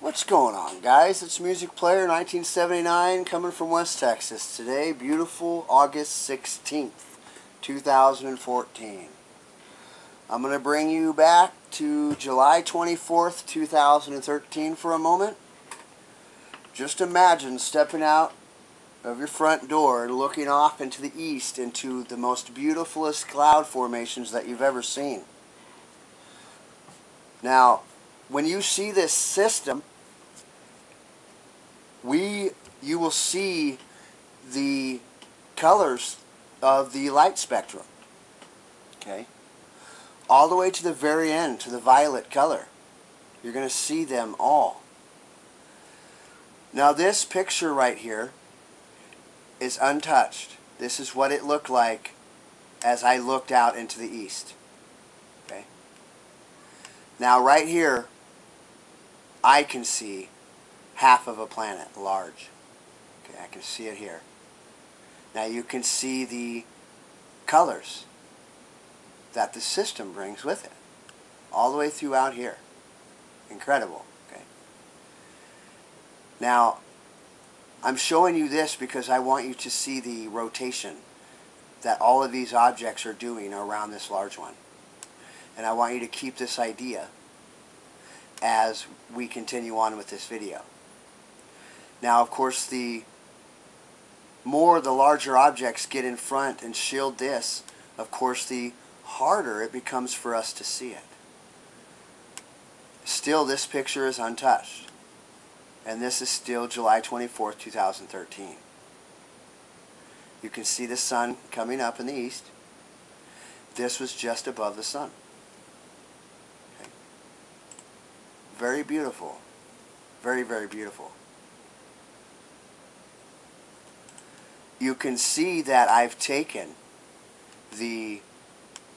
What's going on, guys? It's Music Player 1979 coming from West Texas today. Beautiful August 16th, 2014. I'm going to bring you back to July 24th, 2013 for a moment. Just imagine stepping out of your front door and looking off into the east into the most beautifulest cloud formations that you've ever seen. Now, when you see this system, you will see the colors of the light spectrum. Okay? All the way to the very end, to the violet color. You're going to see them all. Now this picture right here is untouched. This is what it looked like as I looked out into the east. Okay? Now right here, I can see half of a planet, large. Okay, I can see it here. Now you can see the colors that the system brings with it, all the way throughout here. Incredible. Okay. Now, I'm showing you this because I want you to see the rotation that all of these objects are doing around this large one. And I want you to keep this idea as we continue on with this video. Now, of course, the larger objects get in front and shield this, of course, the harder it becomes for us to see it. Still, this picture is untouched. And this is still July 24th, 2013. You can see the sun coming up in the east. This was just above the sun. Okay. Very beautiful. Very, very beautiful. You can see that I've taken the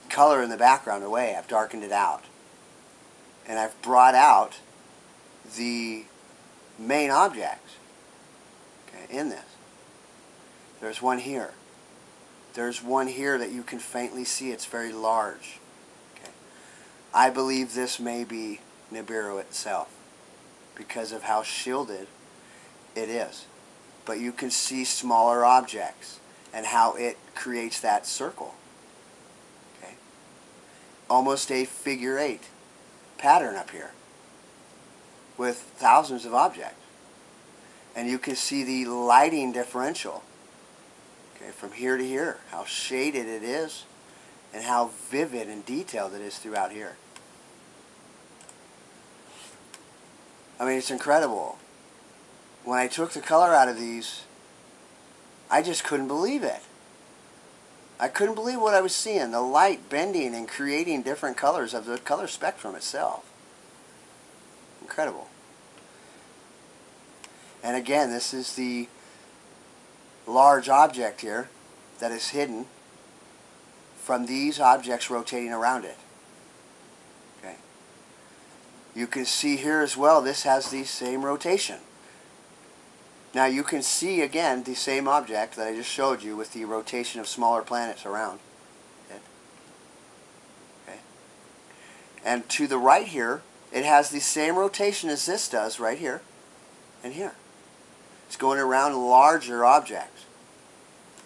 color in the background away. I've darkened it out. And I've brought out the main objects, okay, in this. There's one here. There's one here that you can faintly see. It's very large. Okay. I believe this may be Nibiru itself because of how shielded it is. But you can see smaller objects and how it creates that circle. Okay? Almost a figure 8 pattern up here with thousands of objects. And you can see the lighting differential, okay, from here to here, how shaded it is and how vivid and detailed it is throughout here. I mean, it's incredible. When I took the color out of these, I just couldn't believe it. I couldn't believe what I was seeing. The light bending and creating different colors of the color spectrum itself. Incredible. And again, this is the large object here that is hidden from these objects rotating around it. Okay. You can see here as well, this has the same rotation. Now you can see again the same object that I just showed you with the rotation of smaller planets around it. Okay. And to the right here, it has the same rotation as this does right here and here. It's going around larger objects.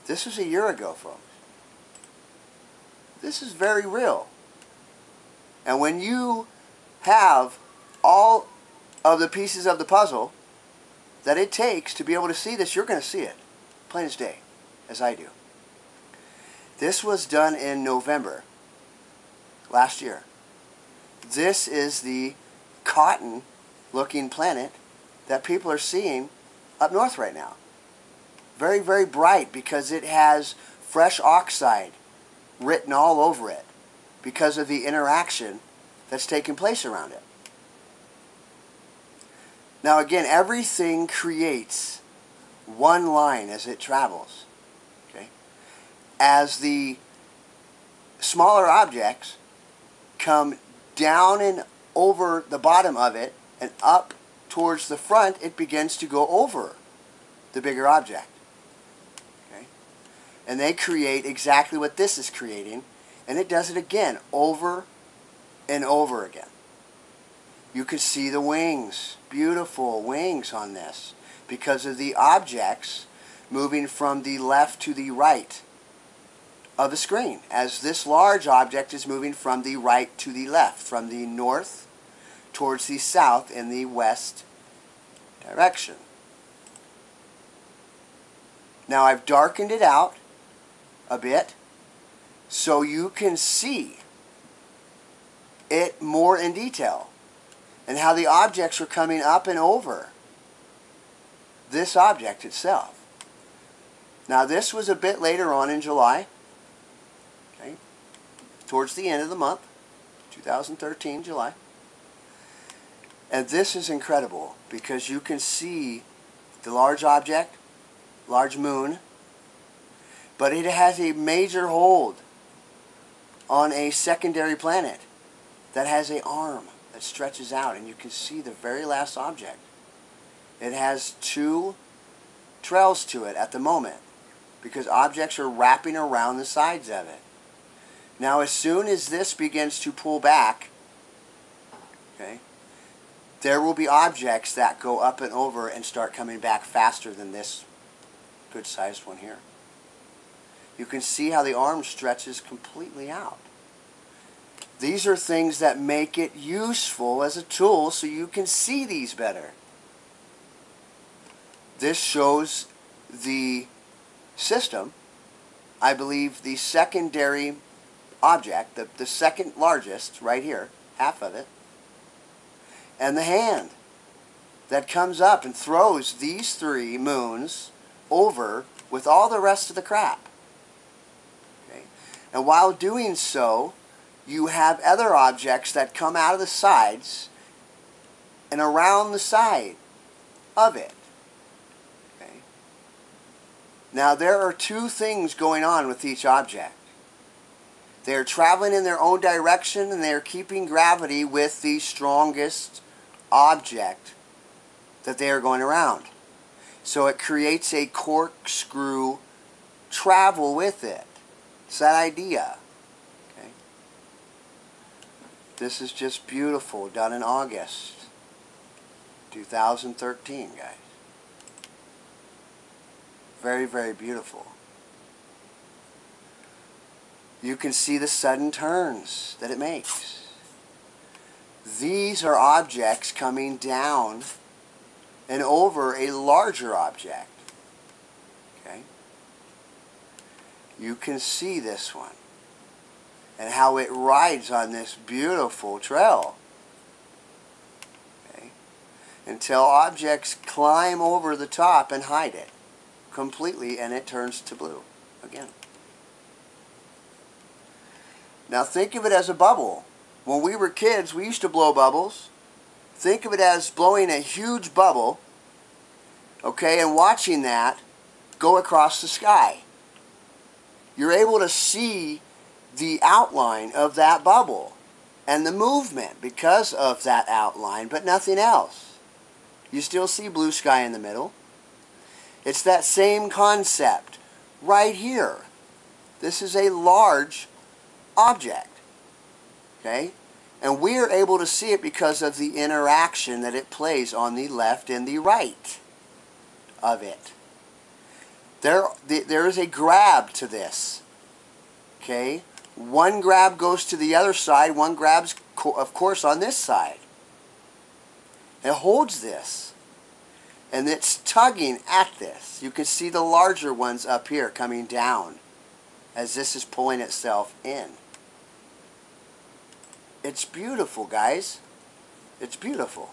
This was a year ago, folks. This is very real. And when you have all of the pieces of the puzzle that it takes to be able to see this, you're going to see it, plain as day, as I do. This was done in November last year. This is the cotton-looking planet that people are seeing up north right now. Very, very bright because it has fresh oxide written all over it because of the interaction that's taking place around it. Now again, everything creates one line as it travels. Okay? As the smaller objects come down and over the bottom of it and up towards the front, it begins to go over the bigger object. Okay? And they create exactly what this is creating, and it does it again over and over again. You can see the wings, beautiful wings on this, because of the objects moving from the left to the right of the screen, as this large object is moving from the right to the left, from the north towards the south in the west direction. Now I've darkened it out a bit so you can see it more in detail and how the objects are coming up and over this object itself. Now this was a bit later on in July, okay, towards the end of the month, 2013, July. And this is incredible because you can see the large object, large moon, but it has a major hold on a secondary planet that has an arm that stretches out, and you can see the very last object. It has two trails to it at the moment because objects are wrapping around the sides of it. Now as soon as this begins to pull back, okay, there will be objects that go up and over and start coming back faster than this good-sized one here. You can see how the arm stretches completely out. These are things that make it useful as a tool so you can see these better. This shows the system, I believe the secondary object, the second largest right here, half of it, and the hand that comes up and throws these three moons over with all the rest of the crap. Okay? And while doing so, you have other objects that come out of the sides and around the side of it. Okay? Now there are two things going on with each object. They are traveling in their own direction and they are keeping gravity with the strongest object that they are going around. So it creates a corkscrew travel with it. It's that idea. Okay? This is just beautiful, done in August 2013, guys. Very, very beautiful. You can see the sudden turns that it makes. These are objects coming down and over a larger object. Okay? You can see this one and how it rides on this beautiful trail. Okay? Until objects climb over the top and hide it completely and it turns to blue again. Now think of it as a bubble. When we were kids, we used to blow bubbles. Think of it as blowing a huge bubble, okay, and watching that go across the sky. You're able to see the outline of that bubble and the movement because of that outline, but nothing else. You still see blue sky in the middle. It's that same concept right here. This is a large object. Okay? And we are able to see it because of the interaction that it plays on the left and the right of it. There is a grab to this. Okay? One grab goes to the other side, one grabs, of course, on this side. It holds this. And it's tugging at this. You can see the larger ones up here coming down as this is pulling itself in. It's beautiful, guys. It's beautiful.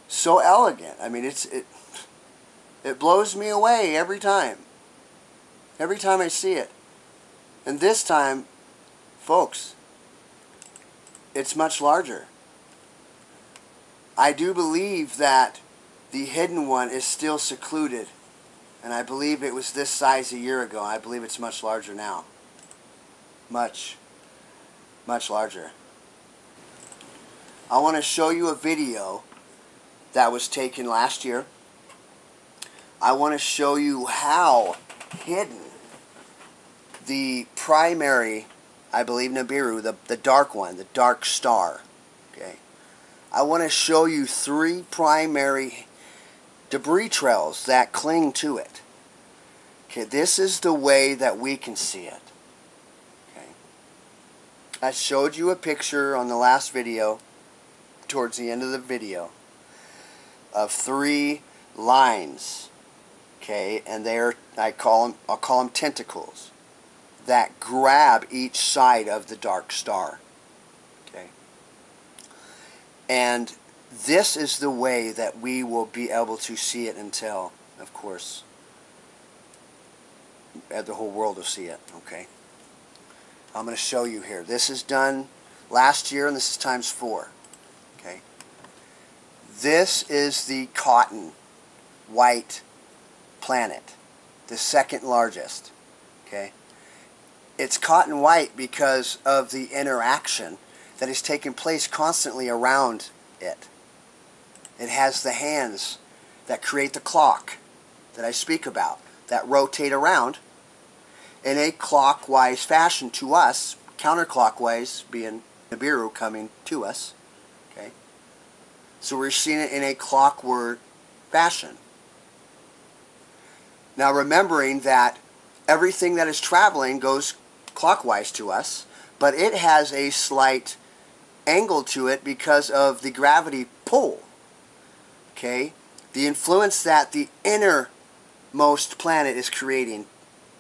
So elegant. I mean, it blows me away every time. Every time I see it. And this time, folks, it's much larger. I do believe that the hidden one is still secluded. And I believe it was this size a year ago. I believe it's much larger now. Much larger. I want to show you a video that was taken last year. I want to show you how hidden the primary, I believe, Nibiru, the dark one, the dark star, okay, I want to show you 3 primary debris trails that cling to it. Okay, this is the way that we can see it. Okay. I showed you a picture on the last video, towards the end of the video, of 3 lines. Okay, and I'll call them tentacles that grab each side of the dark star. Okay. And this is the way that we will be able to see it until, of course, the whole world will see it. Okay. I'm going to show you here. This is done last year, and this is times 4. Okay. This is the cotton white planet, the second largest. Okay. It's cotton white because of the interaction that is taking place constantly around it. It has the hands that create the clock that I speak about, that rotate around in a clockwise fashion to us, counterclockwise being Nibiru coming to us. Okay, so we're seeing it in a clockwork fashion. Now remembering that everything that is traveling goes clockwise to us, but it has a slight angle to it because of the gravity pull. Okay, the influence that the innermost planet is creating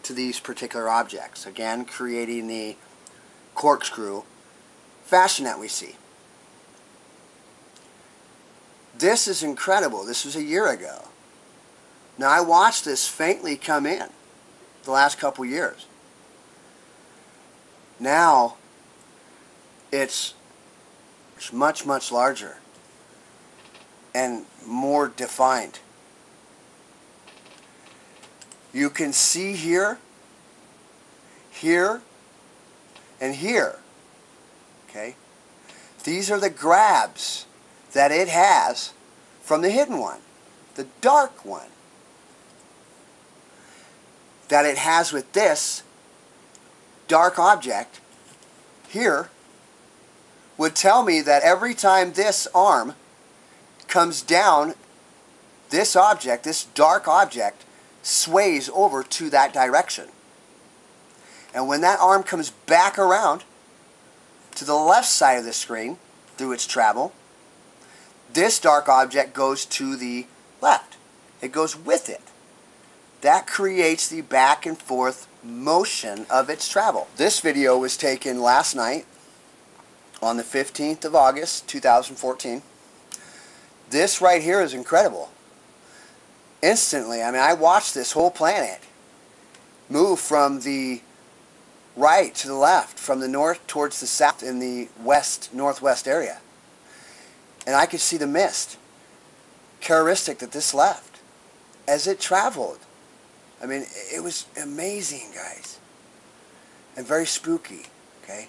to these particular objects. Again, creating the corkscrew fashion that we see. This is incredible. This was a year ago. Now I watched this faintly come in the last couple years. Now it's much, much larger and more defined. You can see here, here, and here. Okay? These are the grabs that it has from the hidden one, the dark one, that it has with this dark object here, would tell me that every time this arm comes down, this object, this dark object, sways over to that direction. And when that arm comes back around to the left side of the screen through its travel, this dark object goes to the left. It goes with it. That creates the back and forth motion of its travel. This video was taken last night on the 15th of August 2014. This right here is incredible. Instantly, I mean, I watched this whole planet move from the right to the left, from the north towards the south in the west, northwest area. And I could see the mist characteristic that this left as it traveled. I mean, it was amazing, guys. And very spooky, okay?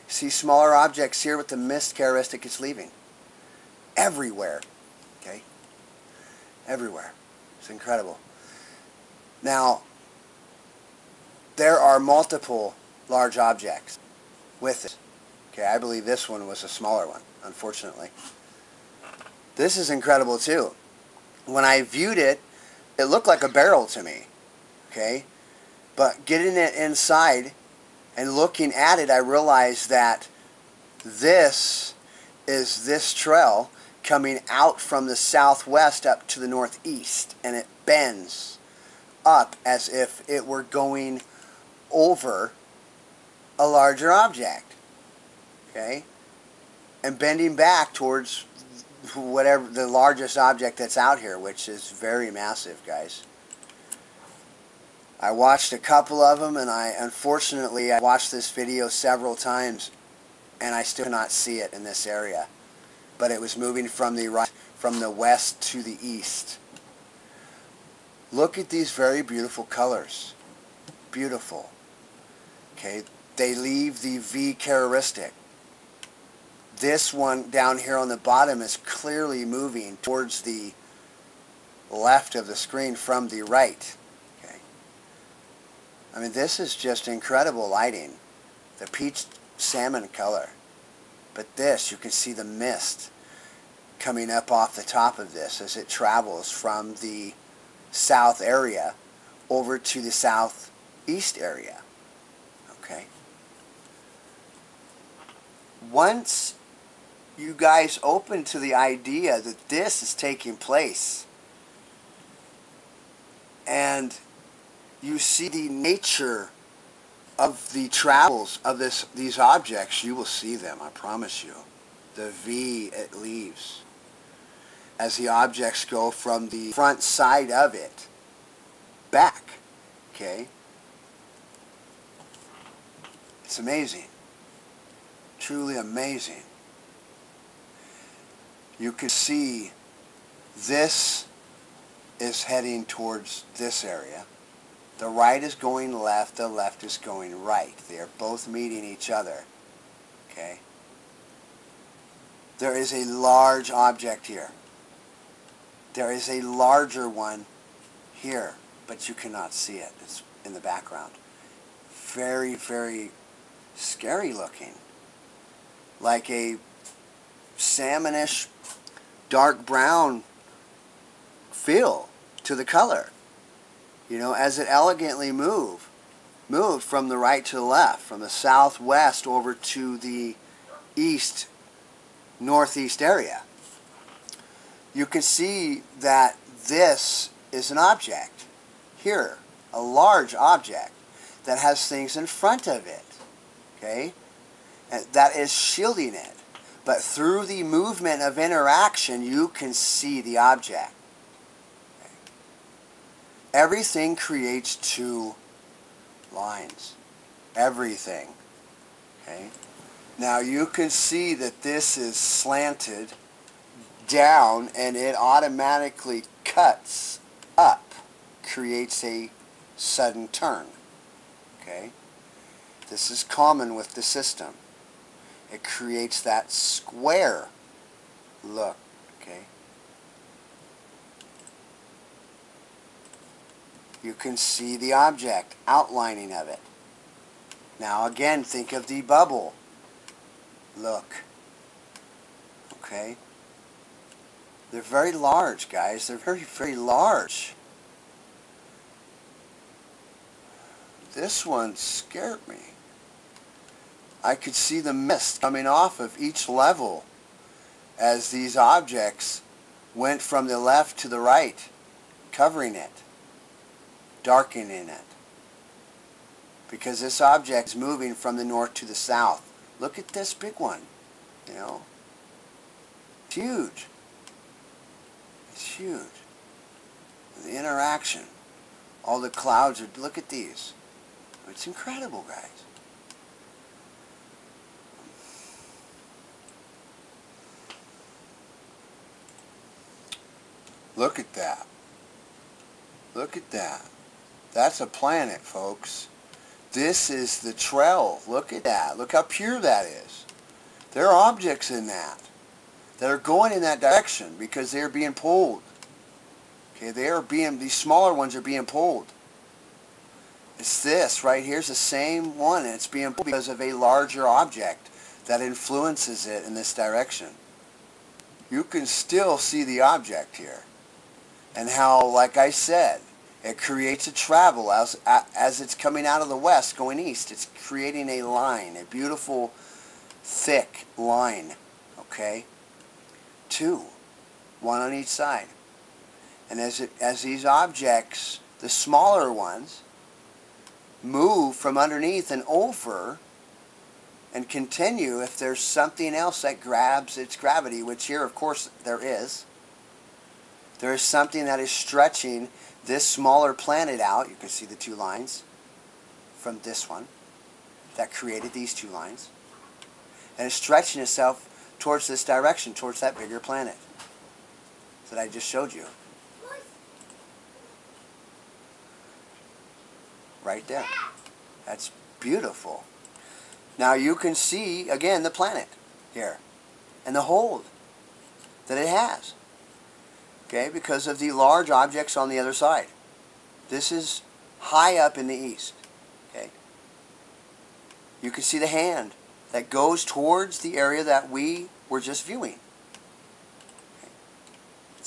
See smaller objects here with the mist characteristic it's leaving. Everywhere, okay? Everywhere. It's incredible. Now, there are multiple large objects with it. Okay, I believe this one was a smaller one, unfortunately. This is incredible too. When I viewed it, it looked like a barrel to me. Okay? But getting it inside and looking at it, I realized that this is this trail coming out from the southwest up to the northeast, and it bends up as if it were going over a larger object. Okay? And bending back towards whatever the largest object that's out here, which is very massive, guys. I watched a couple of them, and unfortunately I watched this video several times, and I still cannot see it in this area. But it was moving from the right, from the west to the east. Look at these very beautiful colors. Beautiful. Okay, they leave the V characteristic. This one down here on the bottom is clearly moving towards the left of the screen from the right. Okay. I mean, this is just incredible lighting. The peach salmon color. But this, you can see the mist coming up off the top of this as it travels from the south area over to the southeast area. Okay. Once you guys open to the idea that this is taking place and you see the nature of the travels of these objects, you will see them, I promise you. The V it leaves as the objects go from the front side of it back. Okay? It's amazing. Truly amazing. You can see this is heading towards this area. The right is going left, the left is going right. They are both meeting each other. Okay? There is a large object here. There is a larger one here, but you cannot see it. It's in the background. Very, very scary looking. Like a salmonish, dark brown feel to the color. You know, as it elegantly moved from the right to the left, from the southwest over to the east, northeast area. You can see that this is an object here, a large object that has things in front of it, okay, and that is shielding it. But through the movement of interaction, you can see the object. Okay. Everything creates two lines. Everything. Okay. Now you can see that this is slanted down and it automatically cuts up, creates a sudden turn. Okay. This is common with the system. It creates that square look. Okay. You can see the object, outlining of it. Now again, think of the bubble. Look. Okay. They're very large, guys. They're very, very large. This one scared me. I could see the mist coming off of each level as these objects went from the left to the right, covering it, darkening it. Because this object is moving from the north to the south. Look at this big one, you know. It's huge. It's huge. The interaction. All the clouds are, look at these. It's incredible, guys. Look at that. Look at that. That's a planet, folks. This is the trail. Look at that. Look how pure that is. There are objects in that are going in that direction because they're being pulled. Okay, these smaller ones are being pulled. It's this right here's the same one, and it's being pulled because of a larger object that influences it in this direction. You can still see the object here. And how, like I said, it creates a travel as it's coming out of the west, going east. It's creating a line, a beautiful, thick line, okay? Two, one on each side. And as these objects, the smaller ones, move from underneath and over and continue, if there's something else that grabs its gravity, which here, of course, there is something that is stretching this smaller planet out. You can see the two lines from this one that created these two lines. And it's stretching itself towards this direction, towards that bigger planet that I just showed you. Right there. That's beautiful. Now you can see, again, the planet here and the hold that it has. Okay, because of the large objects on the other side. This is high up in the east. Okay. You can see the hand that goes towards the area that we were just viewing.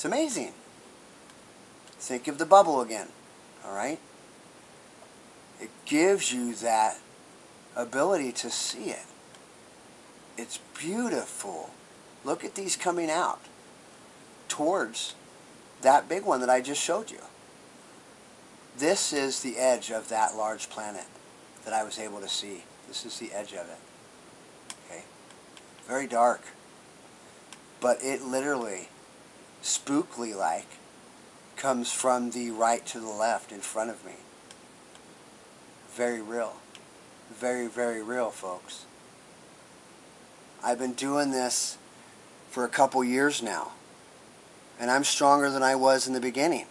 It's amazing. Think of the bubble again. Alright? It gives you that ability to see it. It's beautiful. Look at these coming out towards that big one that I just showed you. This is the edge of that large planet that I was able to see. This is the edge of it. Okay? Very dark. But it literally, spookly like, comes from the right to the left in front of me. Very real. Very, very real, folks. I've been doing this for a couple years now. And I'm stronger than I was in the beginning.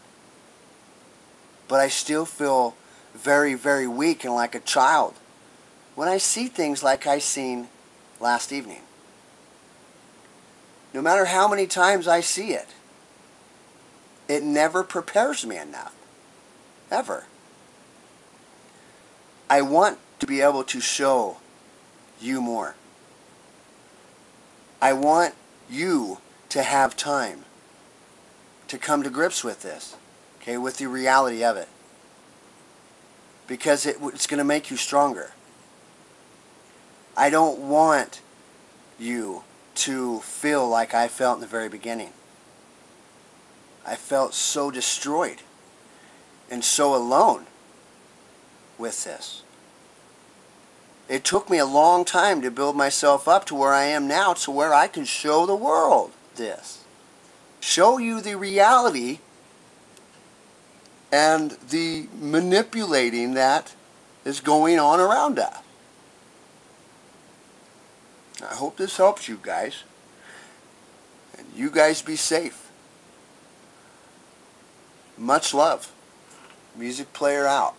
But I still feel very, very weak and like a child when I see things like I seen last evening. No matter how many times I see it, it never prepares me enough. Ever. I want to be able to show you more. I want you to have time to come to grips with this, okay, with the reality of it. Because it's going to make you stronger. I don't want you to feel like I felt in the very beginning. I felt so destroyed and so alone with this. It took me a long time to build myself up to where I am now, to where I can show the world this. Show you the reality and the manipulating that is going on around us. I hope this helps you guys. And you guys be safe. Much love. Music player out.